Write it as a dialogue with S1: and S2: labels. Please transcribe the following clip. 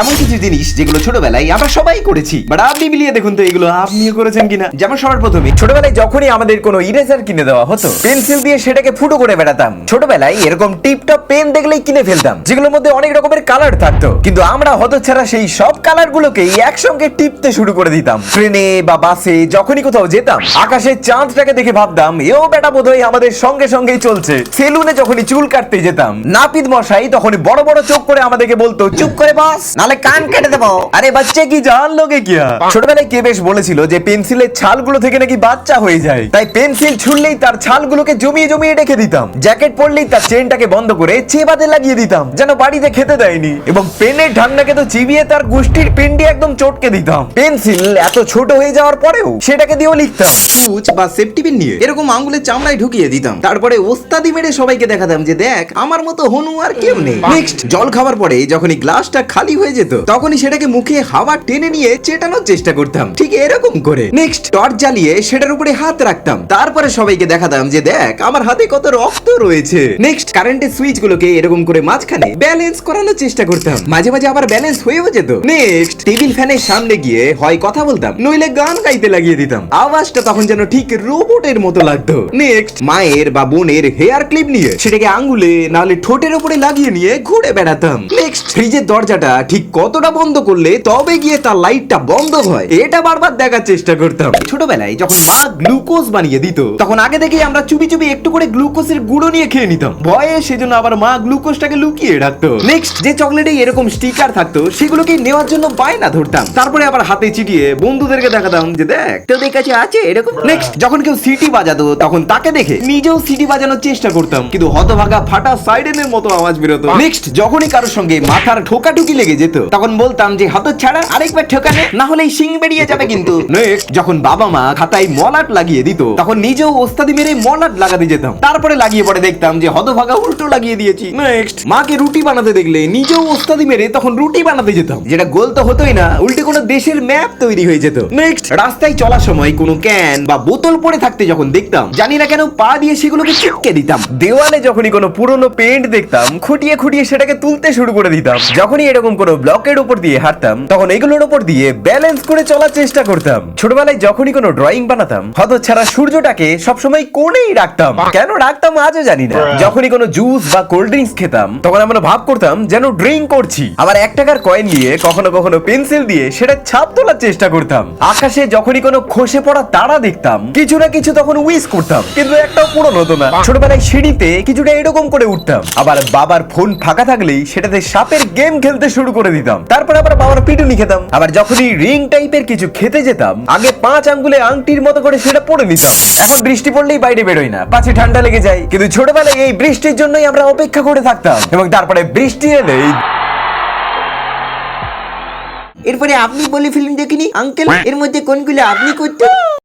S1: এমন কিছু জিনিস যেগুলো ছোটবেলায় আমরা সবাই করেছি, বাট আপনি মিলিয়ে দেখুন তো এগুলো আপনিও করেছেন কিনা। যেমন সবার প্রথমে ছোটবেলায় যখনই আমাদের কোনো ইরেজার কিনে দেওয়া হতো, পেন্সিল দিয়ে সেটাকে ফুটো করে বেড়াতাম। ছোটবেলায় এরকম টিপটপ পেন দেখলেই কিনে ফেলতাম, যেগুলোর মধ্যে অনেক রকমের কালার থাকতো, কিন্তু আমরা হতচ্ছাড়া সেই সব কালার গুলোকে একসঙ্গে টিপতে শুরু করে দিতাম। ট্রেনে বা বাসে যখনই কোথাও যেতাম, আকাশের চাঁদটাকে দেখে ভাবতাম এও বেটা বোধহয় আমাদের সঙ্গে সঙ্গেই চলছে। সেলুনে যখনই চুল কাটতে যেতাম, নাপিত মশাই তখনই বড় বড় চোখ করে আমাদেরকে বলতো চুপ করে বস, নালে কান কেটে দেবো। আরে বাচ্চা কি জান লোকে কিয়া। ছোটবেলায় কে বেশ বলেছিল যে পেন্সিলের ছালগুলো থেকে নাকি বাচ্চা হয়ে যায়, তাই পেন্সিল ছুড়লেই তার ছালগুলোকে জমিয়ে জমিয়ে রেখে দিতাম। জ্যাকেট পরলেই তার চেনটাকে বন্ধ করে চেবাতে লাগিয়ে দিতাম, যেন বাড়িতে খেতে দেয়নি। এবং পেনের ঢাকনাকে তো চিবিয়ে তার গোষ্ঠীর পিন্ডি একদম চটকে দিতাম। পেন্সিল এত ছোট হয়ে যাওয়ার পরেও সেটাকে দিয়েও লিখতাম। সুচ বা সেফটি পিন নিয়ে এরকম আঙ্গুলের চামড়ায় ঢুকিয়ে দিতাম, তারপরে ওস্তাদি মেরে সবাইকে দেখাতাম যে দেখ আমার মতো হনু আর কেউ নেই। নেক্সট জল খাওয়ার পরে যখনই গ্লাসটা খালি হয়ে যেত, তখনই সেটাকে মুখে হাওয়া টেনে নিয়ে চেটানোর চেষ্টা করতাম, ঠিক এরকম করে। নেক্সট টর্চ জ্বালিয়ে সেটার উপরে হাত রাখতাম, তারপরে সবাইকে দেখাতাম যে দেখ আমার হাতে কত রক্ত রয়েছে। নেক্সট কারেন্টের সুইচ গুলোকে এরকম করে মাঝখানে ব্যালেন্স করানোর চেষ্টা করতাম, মাঝে মাঝে আবার ব্যালেন্স হয়েও যেত। নেক্সট টেবিল ফ্যানের সামনে গিয়ে হয় কথা বলতাম, নইলে গান গাইতে লাগিয়ে দিতাম। আওয়াজটা তখন যেন ঠিক রোবটের মতো লাগতো। নেক্সট মায়ের বা বোনের হেয়ার ক্লিপ নিয়ে সেটাকে আঙ্গুলে নাহলে ঠোঁটের উপরে লাগিয়ে নিয়ে ঘুরে বেড়াতাম। নেক্সট ফ্রিজের দরজাটা ঠিক কতটা বন্ধ করলে তবে গিয়ে তার লাইটটা বন্ধ হয়, এটা বারবার দেখার চেষ্টা করতাম। ছোটবেলায় যখন মা গ্লুকোজ বানিয়ে দিত, তখন আগে থেকেই আমরা চুপি চুপি একটু করে গ্লুকোজের গুঁড়ো নিয়ে খেয়ে নিতাম, ভয়ে সেজন্য আবার মা গ্লুকোজটাকে লুকিয়ে রাখতো। নেক্সট যে চকলেটে এরকম স্টিকার থাকতো সেগুলোকে নেওয়ার জন্য বায়না ধরতাম, তারপরে আবার হাতে চিটিয়ে বন্ধুদেরকে দেখাতাম যে দেখ তোদের কাছে আছে এরকম। নেক্সট যখন কেউ সিটি বাজাতো, তখন তাকে দেখে নিজেও সিটি বাজানোর চেষ্টা করতাম, কিন্তু হতভাগা ফাটা সাইরেনের মতো আওয়াজ বেরোতো। নেক্সট যখনই কারোর সঙ্গে মাথার ঠোকাঠুকি লেগে যেত, তখন বলতাম যে হতচ্ছাড়া আরেকবার ঠোকানে, না হলে শিং বেরিয়ে যাবে কিন্তু। নেক্সট যখন বাবা মা খাতায় মলাট লাগিয়ে দিত, তখন নিজেও ওস্তাদি মেরে মলাট লাগাতে যেতাম, তারপরে লাগিয়ে পরে দেখতাম যে হতভাগা উল্টো লাগিয়ে দিয়েছি। নেক্সট মাকে রুটি বানাতে দেখলে নিজেও ওস্তাদি মেরে তখন রুটি বানাতে যেতাম, যেটা গোল তো হতোই না, উল্টে কোনো দেশের ম্যাপ তৈরি হয়ে যেত। নেক্সট রাস্তায় চলার সময় কোনো ক্যান বা বোতল পড়ে থাকতে যখন দেখতাম, জানি না কেন পা দিয়ে সেগুলোকে চিপকে দিতাম। দেওয়ালে যখনই কোনো পুরনো পেন্ট দেখতাম, খুঁটিয়ে খুঁটিয়ে সেটাকে তুলতে শুরু করে দিতাম। যখনই এরকম কোনো ব্লকের উপর দিয়ে হাঁটতাম, তখন এগুলোর উপর দিয়ে ব্যালেন্স করে চলার চেষ্টা করতাম। ছোটবেলায় যখনই কোনো ড্রয়িং বানাতাম, হতচ্ছাড়া সূর্যটাকে সবসময় কোণেই রাখতাম, কেন রাখতাম আজও জানি না। যখনই কোনো জুস বা কোল্ড ড্রিঙ্কস খেতাম, তখন আমরা ভাব করতাম যেন ড্রিঙ্ক করছি। আবার 1 টাকার কয়েন নিয়ে কখনো কখনো পেন্সিল দিয়ে সেটা ছাপ তোলার চেষ্টা করতাম। আকাশে যখনই কোনো খসে পড়া তারা দেখতাম, কিছু না কিছু তখন উইশ করতাম, কিন্তু একটাও পূরণ হতো না। ছোটবেলায় সিঁড়িতে কিছুটা এরকম করে উঠতাম, আবার বাবার ফোন ফাঁকা থাকলেই সেটাতে সাপের গেম খেলতে শুরু করে দিতাম, তারপর আবার বাবার পিটুনি খেতাম। আবার যখনই রিং টাইপের কিছু খেতে যেতাম, আগে 5 আঙ্গুলে আংটির মতো করে সেটা পরে নিতাম। এখন বৃষ্টি পড়লেই বাইরে বেরোই না, পাছে ঠান্ডা লেগে যায়, কিন্তু ছোটবেলায় এই বৃষ্টির জন্যই আমরা অপেক্ষা করে থাকতাম, এবং তারপরে বৃষ্টি এলেই
S2: এরপরে আপনি বলে ফিল্ম দেখিনি আঙ্কেল, এর মধ্যে কোনগুলো আপনি করতেন?